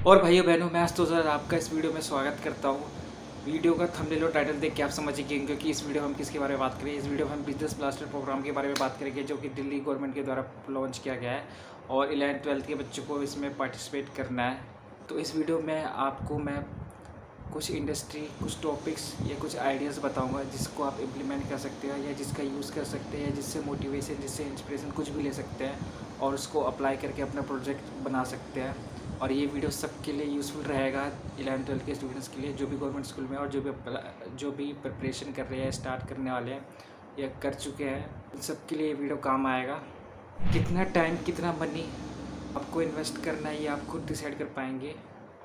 और भाइयों बहनों, मैं आस्तोष सर आपका इस वीडियो में स्वागत करता हूँ। वीडियो का थंबनेल और टाइटल देख के आप समझिए क्योंकि इस वीडियो में हम किसके बारे में बात करेंगे। इस वीडियो में हम बिजनेस ब्लास्टर प्रोग्राम के बारे में बात करेंगे, जो कि दिल्ली गवर्नमेंट के द्वारा लॉन्च किया गया है और 11th-12th के बच्चों को इसमें पार्टिसिपेट करना है। तो इस वीडियो में आपको मैं कुछ इंडस्ट्री, कुछ टॉपिक्स या कुछ आइडियाज़ बताऊंगा जिसको आप इम्प्लीमेंट कर सकते हैं या जिसका यूज़ कर सकते हैं, जिससे मोटिवेशन, जिससे इंस्पिरेशन कुछ भी ले सकते हैं और उसको अप्लाई करके अपना प्रोजेक्ट बना सकते हैं। और ये वीडियो सबके लिए यूज़फुल रहेगा, 11th-12th के स्टूडेंट्स के लिए, जो भी गवर्नमेंट स्कूल में और जो भी प्रिपरेशन कर रहे हैं, स्टार्ट करने वाले हैं या कर चुके हैं, उन सबके लिए ये वीडियो काम आएगा। कितना टाइम, कितना मनी आपको इन्वेस्ट करना है ये आप खुद डिसाइड कर पाएंगे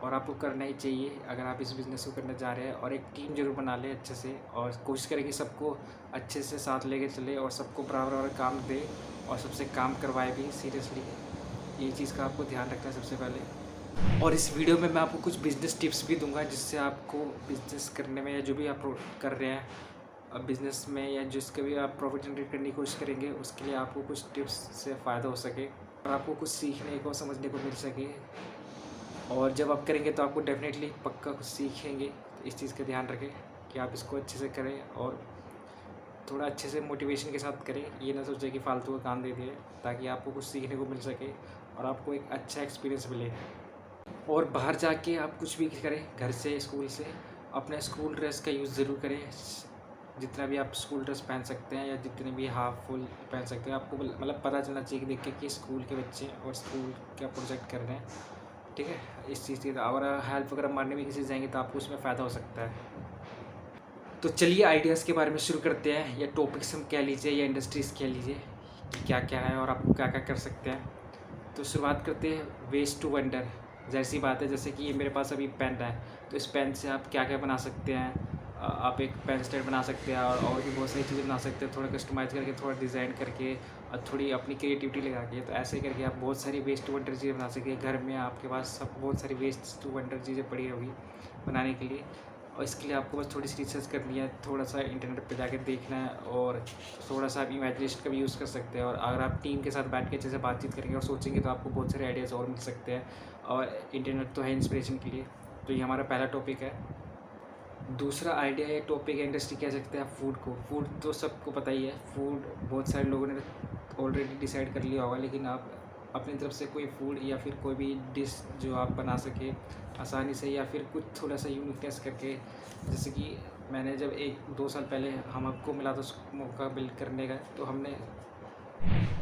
और आपको करना ही चाहिए अगर आप इस बिज़नेस को करने जा रहे हैं। और एक टीम ज़रूर बना लें अच्छे से और कोशिश करें कि सबको अच्छे से साथ लेके चले और सबको बराबर बराबर काम दे और सबसे काम करवाए भी सीरियसली। ये चीज़ का आपको ध्यान रखना है सबसे पहले। और इस वीडियो में मैं आपको कुछ बिज़नेस टिप्स भी दूंगा जिससे आपको बिज़नेस करने में या जो भी आप कर रहे हैं बिज़नेस में या जिसके भी आप प्रॉफिट जनरेट करने की कोशिश करेंगे, उसके लिए आपको कुछ टिप्स से फ़ायदा हो सके और आपको कुछ सीखने को, समझने को मिल सके। और जब आप करेंगे तो आपको डेफिनेटली पक्का कुछ सीखेंगे। तो इस चीज़ का ध्यान रखें कि आप इसको अच्छे से करें और थोड़ा अच्छे से मोटिवेशन के साथ करें। ये ना सोचें कि फालतू का काम दे दिए, ताकि आपको कुछ सीखने को मिल सके और आपको एक अच्छा एक्सपीरियंस मिले। और बाहर जाके आप कुछ भी करें, घर से, स्कूल से, अपने स्कूल ड्रेस का यूज़ ज़रूर करें। जितना भी आप स्कूल ड्रेस पहन सकते हैं या जितने भी हाफ फुल पहन सकते हैं, आपको मतलब पता चलना चाहिए कि देख के कि स्कूल के बच्चे और स्कूल का प्रोजेक्ट कर रहे हैं। ठीक है, इस चीज़ की और हेल्प वगैरह मारने भी किसी से जाएंगे तो आपको उसमें फ़ायदा हो सकता है। तो चलिए आइडियाज़ के बारे में शुरू करते हैं, या टॉपिक्स हम कह लीजिए या इंडस्ट्रीज़ कह लीजिए कि क्या क्या है और आपको क्या क्या कर सकते हैं। तो शुरुआत करते हैं वेस्ट टू वंडर। जैसी बात है, जैसे कि ये मेरे पास अभी पेन है, तो इस पेन से आप क्या क्या बना सकते हैं। आप एक पेन स्टैंड बना सकते हैं और भी बहुत सारी चीज़ें बना सकते हैं, थोड़ा कस्टमाइज़ करके, थोड़ा डिज़ाइन करके और थोड़ी अपनी क्रिएटिविटी लगा के। तो ऐसे करके आप बहुत सारी वेस्ट टू वंडर चीज़ें बना सकते हैं। घर में आपके पास सब बहुत सारी वेस्ट टू वंडर चीज़ें पड़ी होगी बनाने के लिए, और इसके लिए आपको बस थोड़ी सी रिसर्च करनी है, थोड़ा सा इंटरनेट पे जाके देखना है और थोड़ा सा आप इमेजिनेशन का भी यूज़ कर सकते हैं। और अगर आप टीम के साथ बैठ के अच्छे से बातचीत करेंगे और सोचेंगे तो आपको बहुत सारे आइडियाज़ और मिल सकते हैं। और इंटरनेट तो है इंस्पिरेशन के लिए। तो ये हमारा पहला टॉपिक है। दूसरा आइडिया या टॉपिक इंडस्ट्री कह सकते हैं फूड को। फूड तो सबको पता ही है, फूड बहुत सारे लोगों ने ऑलरेडी डिसाइड कर लिया होगा, लेकिन आप अपनी तरफ से कोई फूड या फिर कोई भी डिश जो आप बना सके आसानी से, या फिर कुछ थोड़ा सा यूनिकनेस करके। जैसे कि मैंने जब 1-2 साल पहले हम आपको मिला था मौका बिल्ड करने का, तो हमने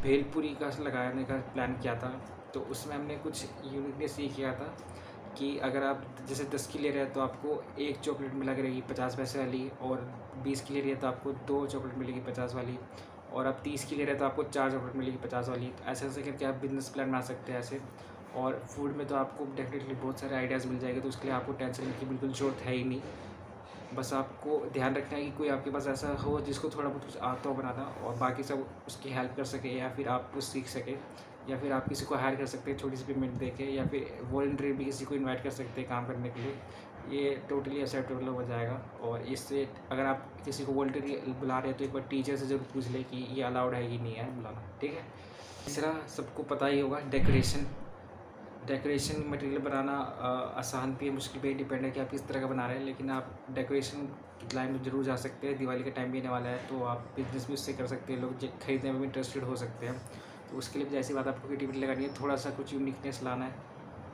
भेलपुरी का लगाने का प्लान किया था। तो उसमें हमने कुछ यूनिकनेस ये किया था कि अगर आप जैसे 10 की ले रहे हैं तो आपको एक चॉकलेट मिला करेगी 50 पैसे वाली, और 20 की ले रही है तो आपको 2 चॉकलेट मिलेगी 50 वाली, और आप 30 की ले रहे हैं तो आपको 4 चॉकलेट मिलेगी 50 वाली। तो ऐसे ऐसे करके आप बिजनेस प्लान बना सकते हैं ऐसे। और फूड में तो आपको डेफिनेटली बहुत सारे आइडियाज़ मिल जाएंगे, तो उसके लिए आपको टेंशन लेने की बिल्कुल ज़रूरत है ही नहीं। बस आपको ध्यान रखना है कि कोई आपके पास ऐसा हो जिसको थोड़ा बहुत कुछ आता हो बनाना, और बाकी सब उसकी हेल्प कर सके या फिर आप कुछ सीख सके, या फिर आप किसी को हायर कर सकते हैं छोटी सी पेमेंट दे के, या फिर वॉलंटरी भी किसी को इनवाइट कर सकते हैं काम करने के लिए। ये टोटली एक्सेप्टेबल हो जाएगा। और इससे अगर आप किसी को वॉलंटरी बुला रहे हैं तो एक बार टीचर से ज़रूर पूछ लें कि ये अलाउड है कि नहीं है बुलाना। ठीक है। तीसरा सबको पता ही होगा, डेकोरेशन। डेकोरेशन मटेरियल बनाना आसान भी है, मुश्किल पे डिपेंड है कि आप किस तरह का बना रहे हैं, लेकिन आप डेकोरेशन की लाइन में ज़रूर जा सकते हैं। दिवाली का टाइम भी आने वाला है, तो आप बिजनेस भी उससे कर सकते हैं, लोग खरीदने में भी इंटरेस्टेड हो सकते हैं। तो उसके लिए जैसी बात आपको क्रिएटिविटी लगानी है, थोड़ा सा कुछ यूनिकनेस लाना है।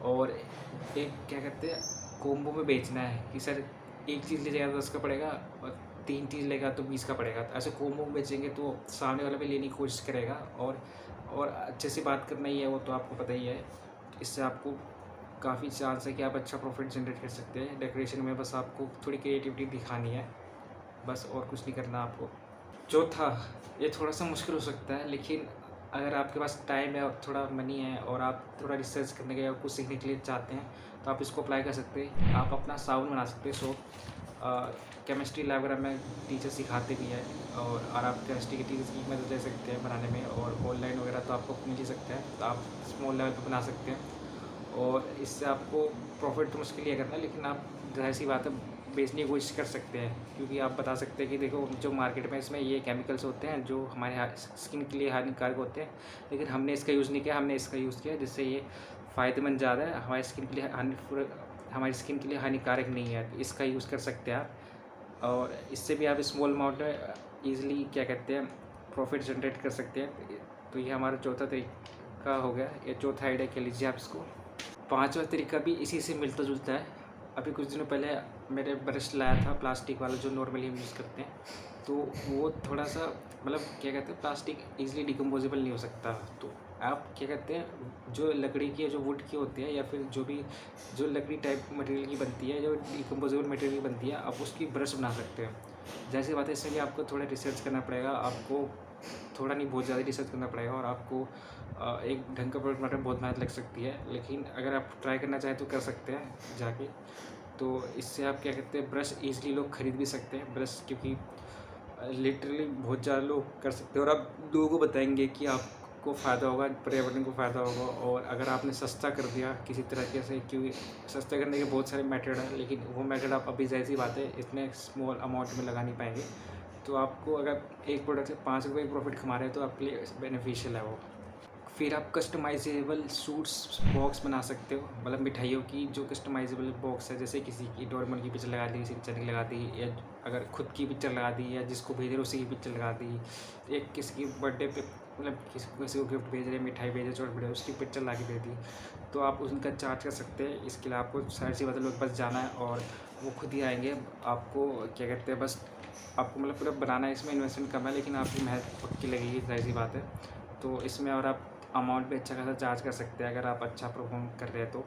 और एक क्या कहते हैं, कॉम्बो में बेचना है कि सर एक चीज़ लीजिएगा तो 10 का पड़ेगा और 3 चीज़ लेगा तो 20 का पड़ेगा। तो ऐसे कॉम्बो में बेचेंगे तो सामने वाला भी लेने की कोशिश करेगा। और अच्छे से बात करना ही है, वो तो आपको पता ही है। इससे आपको काफ़ी चांस है कि आप अच्छा प्रॉफिट जनरेट कर सकते हैं। डेकोरेशन में बस आपको थोड़ी क्रिएटिविटी दिखानी है, बस और कुछ नहीं करना आपको। चौथा, ये थोड़ा सा मुश्किल हो सकता है, लेकिन अगर आपके पास टाइम है और थोड़ा मनी है और आप थोड़ा रिसर्च करने के और कुछ सीखने के लिए चाहते हैं, तो आप इसको अप्लाई कर सकते हैं। आप अपना साबुन बना सकते हैं, सोप। केमिस्ट्री लैब वगैरह में टीचर सिखाते भी हैं, और आप केमिस्ट्री के टीचर्स की मदद ले सकते हैं बनाने में। और ऑनलाइन वगैरह तो आपको मिल ही सकता है, तो आप स्मॉल लेवल पर बना सकते हैं। और इससे आपको प्रॉफिट तो मुश्किल ही है करना, लेकिन आप जाहिर सी बात है बेचने की कोशिश कर सकते हैं, क्योंकि आप बता सकते हैं कि देखो जो मार्केट में इसमें ये केमिकल्स होते हैं जो हमारे स्किन के लिए हानिकारक होते हैं, लेकिन हमने इसका यूज़ नहीं किया, हमने इसका यूज़ किया जिससे ये फ़ायदेमंद ज़्यादा है, हमारी स्किन के लिए हानिकारक नहीं है। इसका यूज़ कर सकते हैं आप, और इससे भी आप स्मॉल अमाउंट में ईज़िली क्या कहते हैं प्रॉफ़िट जनरेट कर सकते हैं। तो ये हमारा चौथा तरीका हो गया, या चौथा आइडिया कह लीजिए आप इसको। पाँचवा तरीका भी इसी से मिलता जुलता है। अभी कुछ दिनों पहले मैंने ब्रश लाया था प्लास्टिक वाला, जो नॉर्मली हम यूज़ करते हैं, तो वो थोड़ा सा मतलब क्या कहते हैं प्लास्टिक ईज़िली डिकम्पोजेबल नहीं हो सकता। तो आप क्या कहते हैं जो लकड़ी की, जो वुड की होती है, या फिर जो लकड़ी टाइप मटेरियल की बनती है, जो डिकम्पोजेबल मटेरियल की बनती है, आप उसकी ब्रश बना सकते हैं। जैसी बात है, इसके लिए आपको थोड़ा रिसर्च करना पड़ेगा, आपको थोड़ा नहीं बहुत ज़्यादा रिसर्च करना पड़ेगा, और आपको एक ढंग का प्रोडक्ट बनाने में बहुत मेहनत लग सकती है। लेकिन अगर आप ट्राई करना चाहें तो कर सकते हैं जाके। तो इससे आप क्या कहते हैं ब्रश ईज़िली लोग ख़रीद भी सकते हैं ब्रश, क्योंकि लिटरली बहुत ज़्यादा लोग कर सकते हैं, और आप लोगों को बताएंगे कि आपको फ़ायदा होगा, पर्यावरण को फ़ायदा होगा। और अगर आपने सस्ता कर दिया किसी तरीके से, क्योंकि सस्ता करने के बहुत सारे मेथड हैं, लेकिन वो मेथड आप अभी ज़ाहिर सी बात है इतने स्मॉल अमाउंट में लगा नहीं पाएंगे। तो आपको अगर एक प्रोडक्ट से 5 रुपये प्रॉफिट कमा रहे हैं तो आपके लिए बेनिफिशियल है वो। फिर आप कस्टमाइजेबल सूट्स बॉक्स बना सकते हो, मतलब मिठाइयों की जो कस्टमाइजेबल बॉक्स है, जैसे किसी की डोरेमोन की पिक्चर लगा दी, किसी की चने लगा दी, या अगर खुद की पिक्चर लगा दी, या जिसको भेज रहे हो उसी की पिक्चर लगा दी। एक किसी की बर्थडे पे मतलब किसी को गिफ्ट भेज रहे, मिठाई भेज रहे, चॉकलेट भेज रहे, उसकी पिक्चर ला के दे दी, तो आप उनका चार्ज कर सकते हैं। इसके लिए आपको सारी सी बात लोग बस जाना है और वो खुद ही आएंगे। आपको क्या कहते हैं बस आपको मतलब पूरा बनाना है, इसमें इन्वेस्टमेंट कम है, लेकिन आपकी मेहनत पक्की लगेगी, जाहिर सी बात है। तो इसमें और आप अमाउंट भी अच्छा खासा चार्ज कर सकते हैं अगर आप अच्छा परफॉर्म कर रहे हैं तो,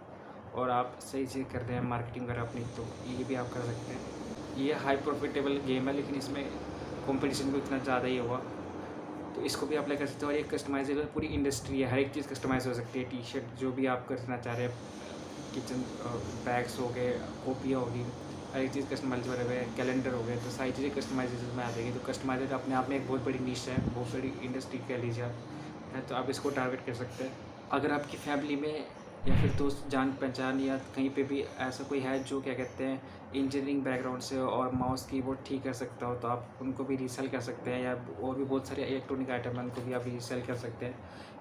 और आप सही चीज़ कर रहे हैं मार्केटिंग वगैरह अपनी, तो ये भी आप कर सकते हैं। ये हाई प्रॉफिटेबल गेम है, लेकिन इसमें कंपटीशन भी उतना ज़्यादा ही होगा, तो इसको भी अप्लाई कर सकते हो। और ये कस्टमाइजेबल पूरी इंडस्ट्री है, हर एक चीज़ कस्टमाइज हो सकती है। टी शर्ट जो भी आप करना चाह रहे हैं, किचन बैग्स हो गए, कॉपियाँ होगी, हर एक चीज़ कस्टमाइज हो रहे हैं, कैलेंडर हो गए, तो सारी चीज़ें कस्टमाइजेशन में आ जाएगी। तो कस्टमाइजर अपने आप में एक बहुत बड़ी निश है, बहुत बड़ी इंडस्ट्री कह लीजिए आप, है, तो आप इसको टारगेट कर सकते हैं। अगर आपकी फैमिली में या फिर दोस्त जान पहचान या कहीं पे भी ऐसा कोई है जो क्या कहते हैं इंजीनियरिंग बैकग्राउंड से और माउस कीबोर्ड ठीक कर सकता हो, तो आप उनको भी रीसेल कर सकते हैं। या और भी बहुत सारे इलेक्ट्रॉनिक आइटम हैं, उनको भी आप रीसेल कर सकते हैं,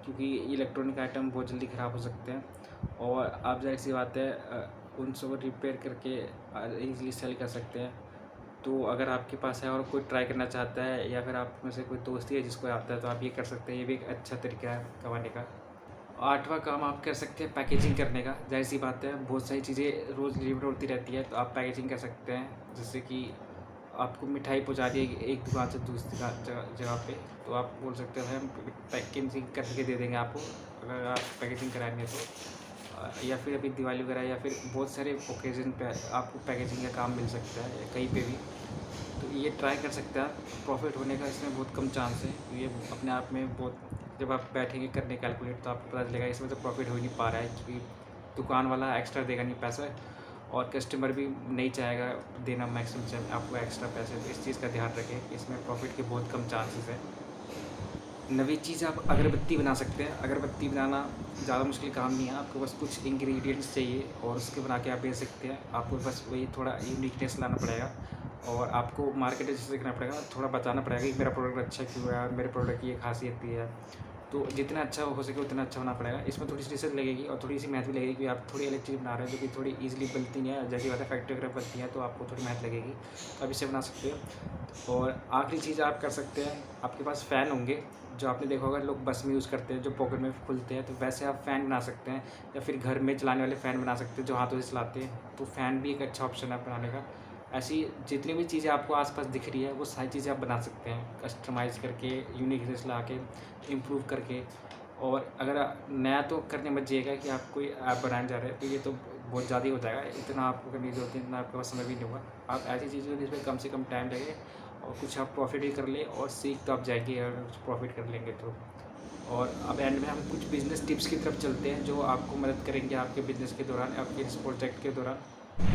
क्योंकि इलेक्ट्रॉनिक आइटम बहुत जल्दी ख़राब हो सकते हैं, और आप जाहिर सी बात है उन सबको रिपेयर करके ईज़िली सेल कर सकते हैं। तो अगर आपके पास है और कोई ट्राई करना चाहता है, या फिर आप में से कोई दोस्त ही है जिसको आता है, तो आप ये कर सकते हैं। ये भी एक अच्छा तरीका है कमाने का। आठवां काम आप कर सकते हैं पैकेजिंग करने का। जाहिर सी बात है बहुत सारी चीज़ें रोज़ डिलीवर होती रहती है, तो आप पैकेजिंग कर सकते हैं। जैसे कि आपको मिठाई पहुंचा दी एक दुकान से दूसरी जगह पे, तो आप बोल सकते हैं हम पैकेजिंग करके दे देंगे आपको, अगर आप पैकेजिंग कराएंगे तो। या फिर अभी दिवाली वगैरह या फिर बहुत सारे ओकेज़न पे आपको पैकेजिंग का काम मिल सकता है, या कहीं पे भी। तो ये ट्राई कर सकते हैं आप। प्रॉफिट होने का इसमें बहुत कम चांस है, तो ये अपने आप में बहुत, जब आप बैठेंगे करने कैलकुलेट, तो आपको पता चलेगा इसमें तो प्रॉफिट हो ही नहीं पा रहा है, क्योंकि दुकान वाला एक्स्ट्रा देगा नहीं पैसा, और कस्टमर भी नहीं चाहेगा देना मैक्सिमम आपको एक्स्ट्रा पैसे। तो इस चीज़ का ध्यान रखें, इसमें प्रॉफिट के बहुत कम चांसेस हैं। नवी चीज़ आप अगरबत्ती बना सकते हैं। अगरबत्ती बनाना ज़्यादा मुश्किल काम नहीं है, आपको बस कुछ इंग्रेडिएंट्स चाहिए और उसके बना के आप बेच सकते हैं। आपको बस वही थोड़ा यूनिकनेस लाना पड़ेगा, और आपको मार्केट से करना पड़ेगा, थोड़ा बताना पड़ेगा कि मेरा प्रोडक्ट अच्छा क्यों है, मेरे प्रोडक्ट की ये खासियत भी है। तो जितना अच्छा हो सके उतना अच्छा होना पड़ेगा। इसमें थोड़ी सी रिसर्च लगेगी और थोड़ी सी मेहनत भी लगेगी, कि आप थोड़ी अलग चीज़ बना रहे हैं जो कि थोड़ी ईजिली बनती नहीं है। जैसी बात है फैक्ट्री वगैरह बनती है, तो आपको थोड़ी मेहनत लगेगी, तो आप इसे बना सकते हो। और आखिरी चीज़ आप कर सकते हैं, आपके पास फ़ैन होंगे, जो आपने देखा होगा लोग बस में यूज़ करते हैं, जो पॉकेट में खुलते हैं, तो वैसे आप फ़ैन बना सकते हैं। या फिर घर में चलाने वाले फ़ैन बना सकते हैं जो हाथों से चलाते हैं, तो फ़ैन भी एक अच्छा ऑप्शन है बनाने का। ऐसी जितनी भी चीज़ें आपको आसपास दिख रही है, वो सारी चीज़ें आप बना सकते हैं कस्टमाइज़ करके, यूनिकनेस ला के, इम्प्रूव करके। और अगर नया तो करने मत जाइएगा कि आप कोई ऐप बनाने जा रहे हैं, तो ये तो बहुत ज़्यादा ही हो जाएगा, इतना आपको करने की ज़रूरत है, इतना आपके पास समय भी नहीं होगा। आप ऐसी चीज़ें जिसमें कम से कम टाइम लगे और कुछ आप प्रॉफिट भी कर ले, और सीख तो आप जाएंगे अगर कुछ प्रॉफिट कर लेंगे तो। और अब एंड में हम कुछ बिज़नेस टिप्स की तरफ चलते हैं, जो आपको मदद करेंगे आपके बिज़नेस के दौरान, आपके इस प्रोजेक्ट के दौरान।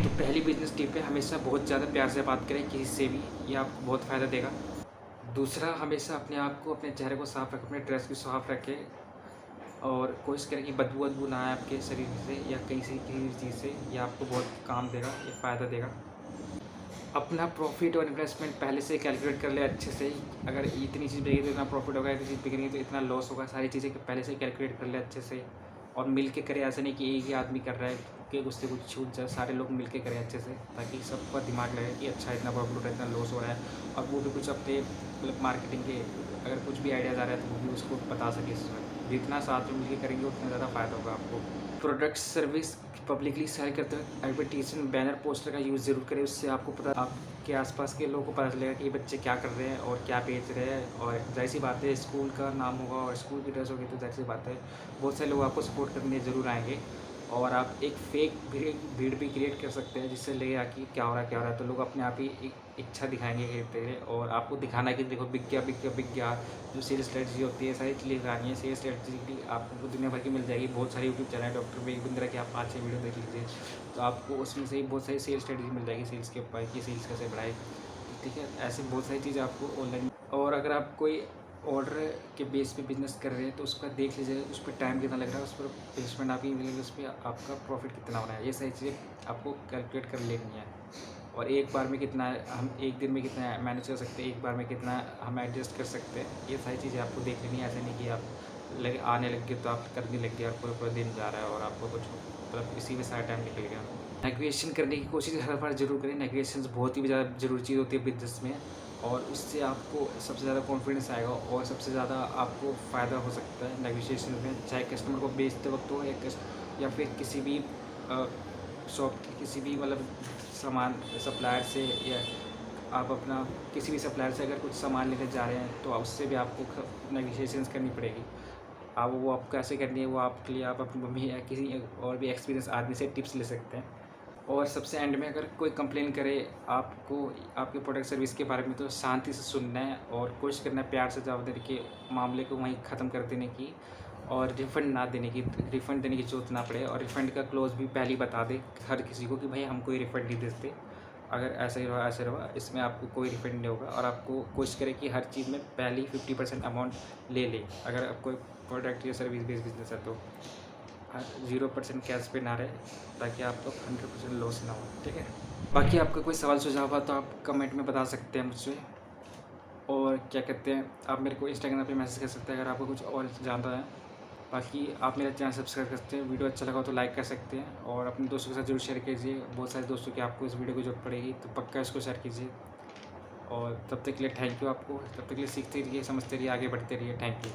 तो पहली बिज़नेस टिप है, हमेशा बहुत ज़्यादा प्यार से बात करें किसी से भी, ये आपको बहुत फ़ायदा देगा। दूसरा, हमेशा अपने आप को, अपने चेहरे को साफ़ रखें, अपने ड्रेस को साफ़ रखें, और कोशिश करें कि बदबू ना आए आपके शरीर से या कहीं से किसी चीज़ से। ये आपको बहुत काम देगा, ये फ़ायदा देगा। अपना प्रॉफिट और इन्वेस्टमेंट पहले से कैलकुलेट कर ले अच्छे से ही। अगर इतनी चीज़ बिकेगी तो इतना प्रॉफिट होगा, इतनी चीज़ बिकेगी तो इतना लॉस होगा, सारी चीज़ें पहले से कैलकुलेट कर ले अच्छे से। और मिल के करें, ऐसा नहीं कि एक ही आदमी कर रहा है कि उससे कुछ छूट जाए। सारे लोग मिल के करें अच्छे से, ताकि सबका दिमाग लगे कि अच्छा इतना प्रॉफिट हो रहा है, इतना लॉस हो रहा है, और वो भी कुछ अपने मतलब मार्केटिंग के अगर कुछ भी आइडियाज़ आ रहा है तो वो भी उसको बता सके। जितना साथ में मिलकर करेंगे उतना ज़्यादा फ़ायदा होगा आपको। प्रोडक्ट सर्विस पब्लिकली सेल करते हैं एडवर्टीजमेंट बैनर पोस्टर का यूज़ ज़रूर करें। उससे आपको पता, आपके आसपास के लोगों को पता चलेगा कि ये बच्चे क्या कर रहे हैं और क्या बेच रहे हैं। और जाहिर सी बात है, स्कूल का नाम होगा और स्कूल की ड्रेस होगी तो जाहिर सी बात है बहुत सारे लोग आपको सपोर्ट करने ज़रूर आएंगे। और आप एक फेक भीड़ भी क्रिएट कर सकते हैं, जिससे लगेगा कि क्या हो रहा है क्या हो रहा है, तो लोग अपने आप ही एक इच्छा दिखाएंगे खरीदते हुए। और आपको दिखाना कि देखो बिक गया बिक गया बिक गया। जो सेल स्ट्रेटजी होती है सारी चीज़ें दिखानी है। सेल स्ट्रेटजी आपको दुनिया भर की मिल जाएगी। बहुत सारे यूट्यूब चैनल है डॉक्टर वेग बिंद्रा के, आप 5-6 वीडियो देख लीजिए तो आपको उसमें से ही बहुत सारी सेल स्ट्रेटजी मिल जाएगी सेल्स के ऊपर कि सेल्स कैसे बढ़ाए। ठीक है, ऐसे बहुत सारी चीज़ें आपको ऑनलाइन। और अगर आप कोई ऑर्डर के बेस पे बिजनेस कर रहे हैं तो उसका देख लीजिए उस पर टाइम कितना लग रहा है, उस पर प्लेसमेंट आपकी मिलेगी, उस पर आपका प्रॉफिट कितना हो रहा है। ये सारी चीज़ें आपको कैलकुलेट कर लेनी है। और एक बार में कितना हम एक दिन में कितना मैनेज कर सकते हैं, एक बार में कितना हम एडजस्ट कर सकते हैं, ये सारी चीज़ें आपको देख लेनी है। ऐसा नहीं कि आप आने लग गए तो आप करने लग गए और पूरा पूरा दिन जा रहा है और आपको कुछ मतलब इसी में सारा टाइम निकल गया। नेगोशिएशन करने की कोशिश हर बार ज़रूर करें। नेगोशिएशन बहुत ही ज़्यादा ज़रूरी चीज़ होती है बिजनेस में, और उससे आपको सबसे ज़्यादा कॉन्फिडेंस आएगा और सबसे ज़्यादा आपको फ़ायदा हो सकता है नेगोशिएशन में। चाहे कस्टमर को बेचते वक्त हो या फिर किसी भी शॉप के किसी भी मतलब सामान सप्लायर से, या आप अपना किसी भी सप्लायर से अगर कुछ सामान लेने जा रहे हैं तो उससे भी आपको नेगोशिएशंस करनी पड़ेगी। अब वो आप कैसे करनी है वो आपके लिए आप अपनी मम्मी या किसी और भी एक्सपीरियंस आदमी से टिप्स ले सकते हैं। और सबसे एंड में अगर कोई कंप्लेन करे आपको आपके प्रोडक्ट सर्विस के बारे में, तो शांति से सुनना है और कोशिश करना है प्यार से जवाब देने के, मामले को वहीं ख़त्म कर देने की, और रिफ़ंड ना देने की, रिफ़ंड देने की ज़रूरत ना पड़े। और रिफ़ंड का क्लोज भी पहले ही बता दे हर किसी को कि भाई हम कोई रिफ़ंड नहीं देते, अगर ऐसा ही रहा ऐसे रहा, इसमें आपको कोई रिफ़ंड नहीं होगा। और आपको कोशिश करें कि हर चीज़ में पहले ही 50% अमाउंट ले लें। अगर आप कोई प्रोडक्ट या सर्विस बेस्ड बिजनेस है तो 0% कैश पे ना रहे, ताकि आपको 100% लॉस ना हो। ठीक है, बाकी आपका कोई सवाल सुझाव हो तो आप कमेंट में बता सकते हैं मुझसे। और क्या कहते हैं, आप मेरे को इंस्टाग्राम पे मैसेज कर सकते हैं अगर आपको कुछ और जानना है। बाकी आप मेरा चैनल सब्सक्राइब कर सकते हैं, वीडियो अच्छा लगा तो लाइक कर सकते हैं, और अपने दोस्तों के साथ जरूर शेयर कीजिए। बहुत सारे दोस्तों की आपको इस वीडियो की जरूरत पड़ेगी तो पक्का इसको शेयर कीजिए। और तब तक के लिए थैंक यू आपको, तब तक के लिए सीखते रहिए, समझते रहिए, आगे बढ़ते रहिए। Thank you.